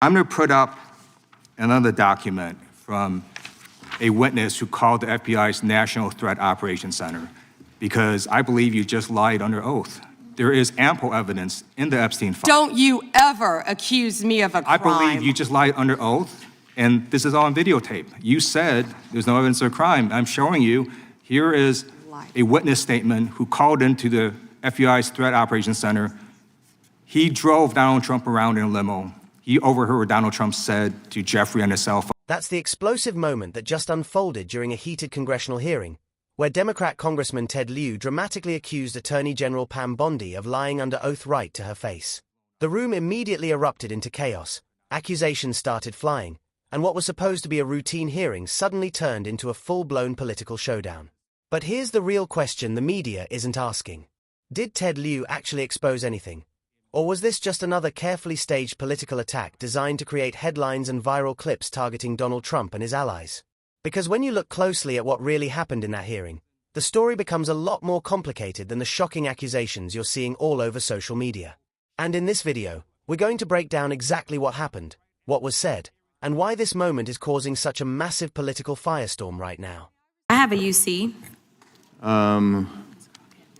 I'm going to put up another document from a witness who called the FBI's National Threat Operations Center because I believe you just lied under oath. There is ample evidence in the Epstein file. Don't you ever accuse me of a crime. I believe you just lied under oath, and this is all on videotape. You said there's no evidence of a crime. I'm showing you, here is a witness statement who called into the FBI's Threat Operations Center. He drove Donald Trump around in a limo. He overheard what Donald Trump said to Jeffrey on his cell phone. That's the explosive moment that just unfolded during a heated congressional hearing, where Democrat Congressman Ted Lieu dramatically accused Attorney General Pam Bondi of lying under oath right to her face. The room immediately erupted into chaos, accusations started flying, and what was supposed to be a routine hearing suddenly turned into a full-blown political showdown. But here's the real question the media isn't asking. Did Ted Lieu actually expose anything? Or was this just another carefully staged political attack designed to create headlines and viral clips targeting Donald Trump and his allies? Because when you look closely at what really happened in that hearing, the story becomes a lot more complicated than the shocking accusations you're seeing all over social media. And in this video, we're going to break down exactly what happened, what was said, and why this moment is causing such a massive political firestorm right now. I have a UC.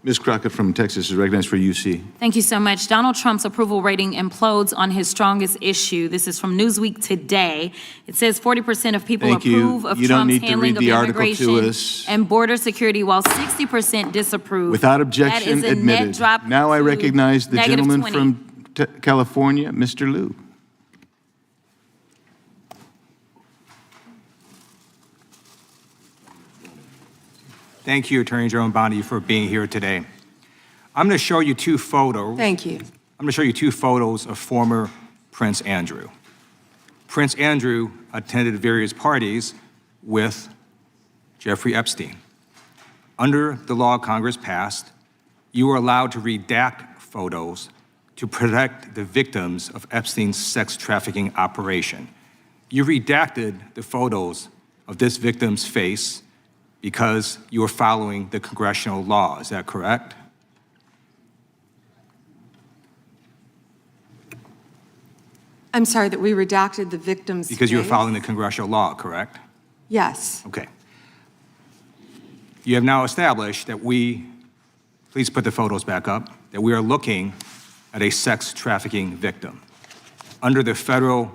Ms. Crockett from Texas is recognized for UC. Thank you so much. Donald Trump's approval rating implodes on his strongest issue. This is from Newsweek today. It says 40% of people approve of Trump's handling of immigration and border security, while 60% disapprove. Without objection, that is a admitted. net drop. Now I recognize the gentleman 20. from California, Mr. Lieu. Thank you, Attorney General Bondi, for being here today. I'm going to show you two photos. Thank you. I'm going to show you two photos of former Prince Andrew. Prince Andrew attended various parties with Jeffrey Epstein. Under the law Congress passed, you were allowed to redact photos to protect the victims of Epstein's sex trafficking operation. You redacted the photos of this victim's face because you were following the congressional law. Is that correct? I'm sorry that we redacted the victim's Because you were face? following the congressional law, correct? Yes. Okay. You have now established that please put the photos back up, that we are looking at a sex trafficking victim. Under the Federal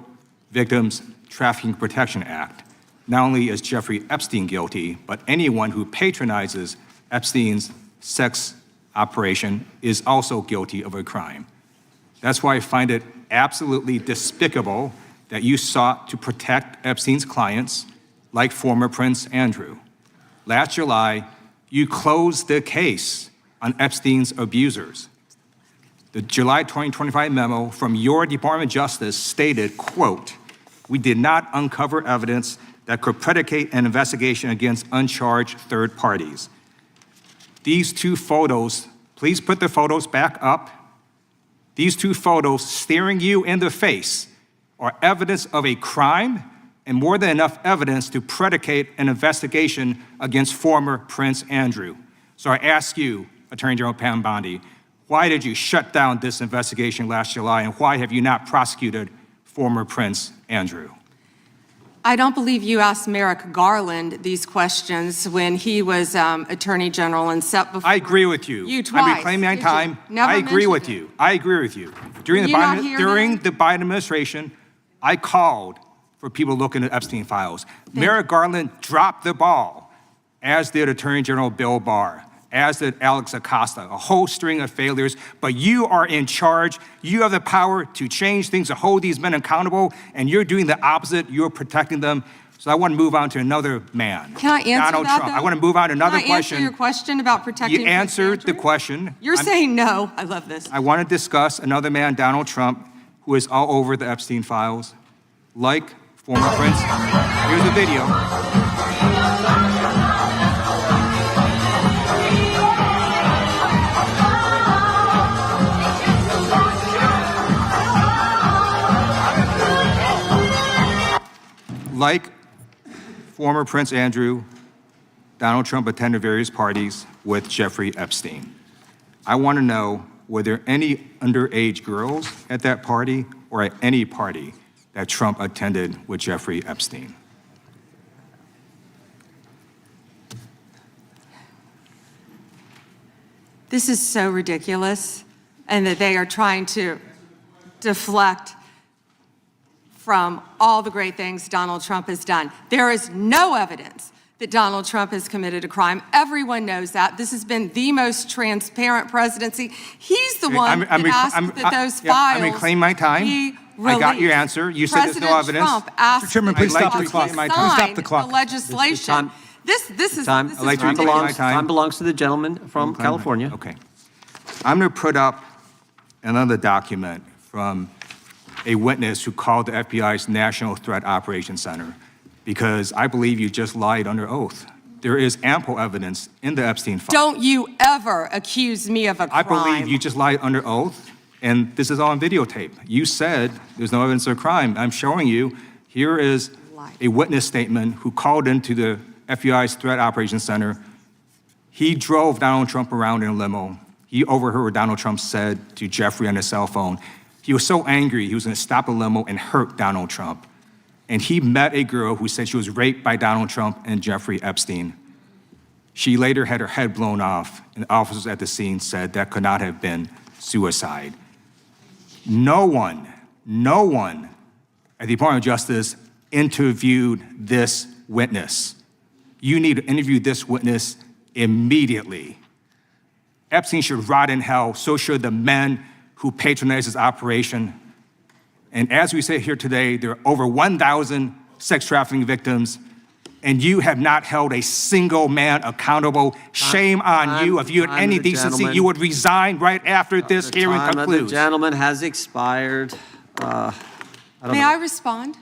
Victims Trafficking Protection Act, not only is Jeffrey Epstein guilty, but anyone who patronizes Epstein's sex operation is also guilty of a crime. That's why I find it absolutely despicable that you sought to protect Epstein's clients, like former Prince Andrew. Last July, you closed the case on Epstein's abusers. The July 2025 memo from your Department of Justice stated, quote, "We did not uncover evidence that could predicate an investigation against uncharged third parties." These two photos, please put the photos back up. These two photos staring you in the face are evidence of a crime and more than enough evidence to predicate an investigation against former Prince Andrew. So I ask you, Attorney General Pam Bondi, why did you shut down this investigation last July, and why have you not prosecuted former Prince Andrew? I don't believe you asked Merrick Garland these questions when he was Attorney General and set before. I agree with you. You twice. I'm reclaiming my time. I agree with you. I agree with you. During the Biden administration, I called for people looking at Epstein files. Merrick Garland dropped the ball, as did Attorney General Bill Barr, as did Alex Acosta, a whole string of failures, but you are in charge. You have the power to change things, to hold these men accountable, and you're doing the opposite. You're protecting them. So I want to move on to another man. Can I answer Donald that, Trump. though? I want to move on to another question. Can I answer your question about protecting You answered the question. You're saying no. I love this. I want to discuss another man, Donald Trump, who is all over the Epstein files, like former Prince. Here's the video. Like former Prince Andrew, Donald Trump attended various parties with Jeffrey Epstein. I want to know, were there any underage girls at that party or at any party that Trump attended with Jeffrey Epstein. This is so ridiculous, and that they are trying to deflect from all the great things Donald Trump has done. There is no evidence that Donald Trump has committed a crime. Everyone knows that. This has been the most transparent presidency. He's the one that asked that those files I'm reclaiming my time. be I got released. your answer. You said there's no evidence. President Trump asked Mr. Chairman, please I'd like stop to the clock. reclaim my to time. sign Stop the clock. the legislation. Time. This is Time. I'd like to ridiculous. reclaim my Time belongs to the gentleman from California. Okay. I'm going to put up another document from a witness who called the FBI's National Threat Operations Center because I believe you just lied under oath. There is ample evidence in the Epstein file. Don't you ever accuse me of a crime. I believe you just lied under oath, and this is all on videotape. You said there's no evidence of a crime. I'm showing you, here is a witness statement who called into the FBI's Threat Operations Center. He drove Donald Trump around in a limo. He overheard what Donald Trump said to Jeffrey on his cell phone. He was so angry, he was going to stop the limo and hurt Donald Trump. And he met a girl who said she was raped by Donald Trump and Jeffrey Epstein. She later had her head blown off, and officers at the scene said that could not have been suicide. No one at the Department of Justice interviewed this witness. You need to interview this witness immediately. Epstein should rot in hell, so should the men who patronized his operation. And as we say here today, there are over 1,000 sex trafficking victims, and you have not held a single man accountable. Shame on you. If you had any decency, you would resign right after this hearing concludes. The gentleman has expired. May I respond?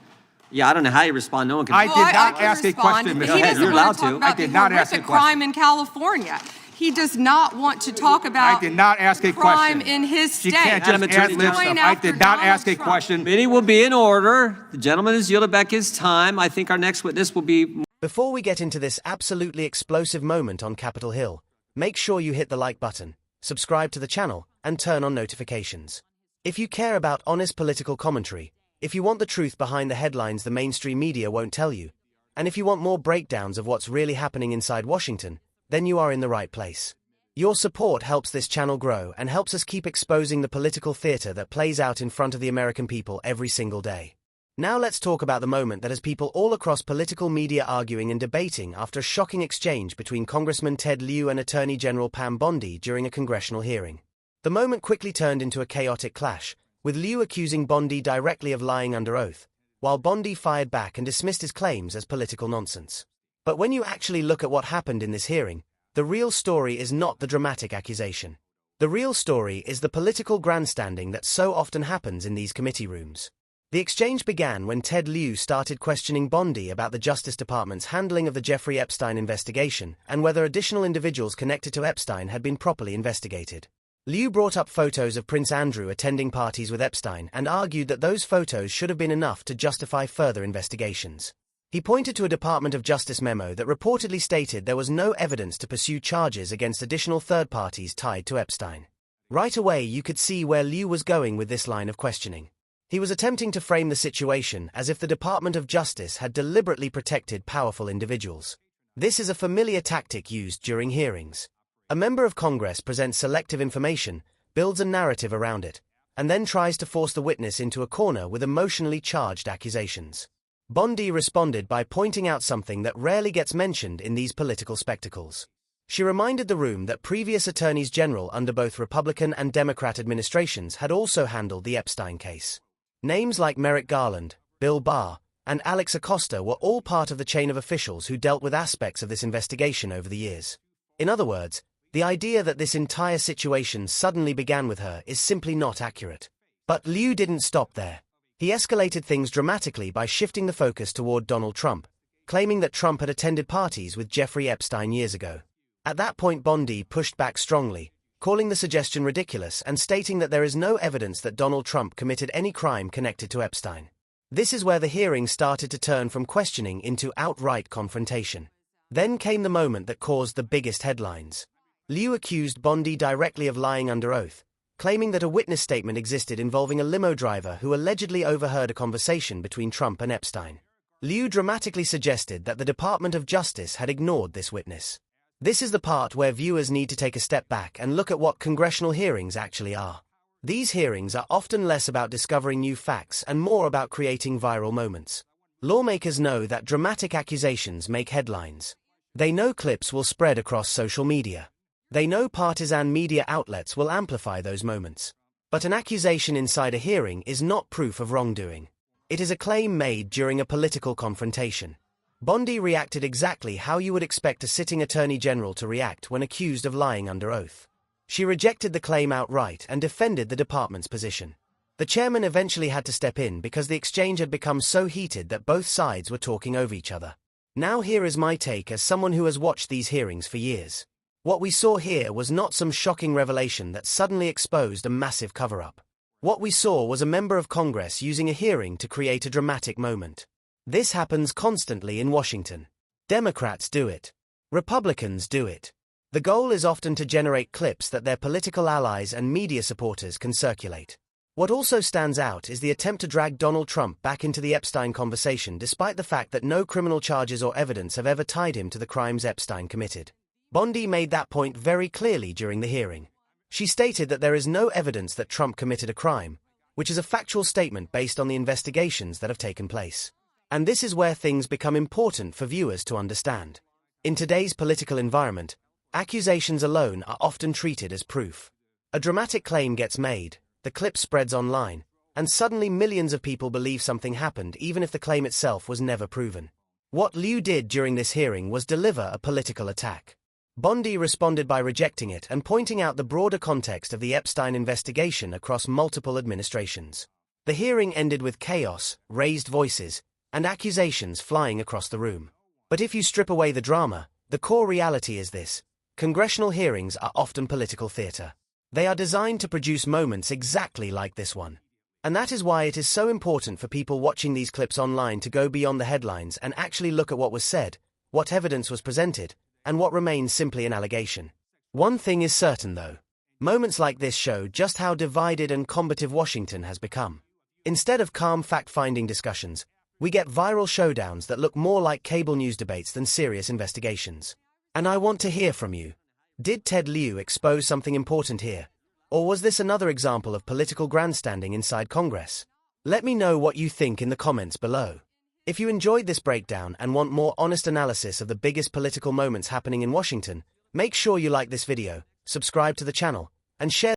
Yeah, I don't know how you respond. No one can. I did not ask a question, Ms. He doesn't You're want allowed to talk to. about I did the not ask a horrific question. crime in California. He does not want to talk about I did not ask a crime question. in his state. She can't just Madam Attorney ad lib General. stuff. Going I after did not Donald ask a Trump. question. Meeting will be in order. The gentleman has yielded back his time. I think our next witness will be. Before we get into this absolutely explosive moment on Capitol Hill, make sure you hit the like button, subscribe to the channel, and turn on notifications. If you care about honest political commentary, if you want the truth behind the headlines the mainstream media won't tell you, and if you want more breakdowns of what's really happening inside Washington, then you are in the right place. Your support helps this channel grow and helps us keep exposing the political theater that plays out in front of the American people every single day. Now let's talk about the moment that has people all across political media arguing and debating after a shocking exchange between Congressman Ted Lieu and Attorney General Pam Bondi during a congressional hearing. The moment quickly turned into a chaotic clash, with Lieu accusing Bondi directly of lying under oath, while Bondi fired back and dismissed his claims as political nonsense. But when you actually look at what happened in this hearing, the real story is not the dramatic accusation. The real story is the political grandstanding that so often happens in these committee rooms. The exchange began when Ted Lieu started questioning Bondi about the Justice Department's handling of the Jeffrey Epstein investigation and whether additional individuals connected to Epstein had been properly investigated. Lieu brought up photos of Prince Andrew attending parties with Epstein and argued that those photos should have been enough to justify further investigations. He pointed to a Department of Justice memo that reportedly stated there was no evidence to pursue charges against additional third parties tied to Epstein. Right away, you could see where Lieu was going with this line of questioning. He was attempting to frame the situation as if the Department of Justice had deliberately protected powerful individuals. This is a familiar tactic used during hearings. A member of Congress presents selective information, builds a narrative around it, and then tries to force the witness into a corner with emotionally charged accusations. Bondi responded by pointing out something that rarely gets mentioned in these political spectacles. She reminded the room that previous attorneys general under both Republican and Democrat administrations had also handled the Epstein case. Names like Merrick Garland, Bill Barr, and Alex Acosta were all part of the chain of officials who dealt with aspects of this investigation over the years. In other words, the idea that this entire situation suddenly began with her is simply not accurate. But Lieu didn't stop there. He escalated things dramatically by shifting the focus toward Donald Trump, claiming that Trump had attended parties with Jeffrey Epstein years ago. At that point, Bondi pushed back strongly, calling the suggestion ridiculous and stating that there is no evidence that Donald Trump committed any crime connected to Epstein. This is where the hearing started to turn from questioning into outright confrontation. Then came the moment that caused the biggest headlines. Lieu accused Bondi directly of lying under oath, claiming that a witness statement existed involving a limo driver who allegedly overheard a conversation between Trump and Epstein. Lieu dramatically suggested that the Department of Justice had ignored this witness. This is the part where viewers need to take a step back and look at what congressional hearings actually are. These hearings are often less about discovering new facts and more about creating viral moments. Lawmakers know that dramatic accusations make headlines. They know clips will spread across social media. They know partisan media outlets will amplify those moments. But an accusation inside a hearing is not proof of wrongdoing. It is a claim made during a political confrontation. Bondi reacted exactly how you would expect a sitting attorney general to react when accused of lying under oath. She rejected the claim outright and defended the department's position. The chairman eventually had to step in because the exchange had become so heated that both sides were talking over each other. Now here is my take as someone who has watched these hearings for years. What we saw here was not some shocking revelation that suddenly exposed a massive cover-up. What we saw was a member of Congress using a hearing to create a dramatic moment. This happens constantly in Washington. Democrats do it. Republicans do it. The goal is often to generate clips that their political allies and media supporters can circulate. What also stands out is the attempt to drag Donald Trump back into the Epstein conversation despite the fact that no criminal charges or evidence have ever tied him to the crimes Epstein committed. Bondi made that point very clearly during the hearing. She stated that there is no evidence that Trump committed a crime, which is a factual statement based on the investigations that have taken place. And this is where things become important for viewers to understand. In today's political environment, accusations alone are often treated as proof. A dramatic claim gets made, the clip spreads online, and suddenly millions of people believe something happened even if the claim itself was never proven. What Lieu did during this hearing was deliver a political attack. Bondi responded by rejecting it and pointing out the broader context of the Epstein investigation across multiple administrations. The hearing ended with chaos, raised voices, and accusations flying across the room. But if you strip away the drama, the core reality is this: congressional hearings are often political theater. They are designed to produce moments exactly like this one. And that is why it is so important for people watching these clips online to go beyond the headlines and actually look at what was said, what evidence was presented, and what remains simply an allegation. One thing is certain though. Moments like this show just how divided and combative Washington has become. Instead of calm fact-finding discussions, we get viral showdowns that look more like cable news debates than serious investigations. And I want to hear from you. Did Ted Lieu expose something important here? Or was this another example of political grandstanding inside Congress? Let me know what you think in the comments below. If you enjoyed this breakdown and want more honest analysis of the biggest political moments happening in Washington, make sure you like this video, subscribe to the channel, and share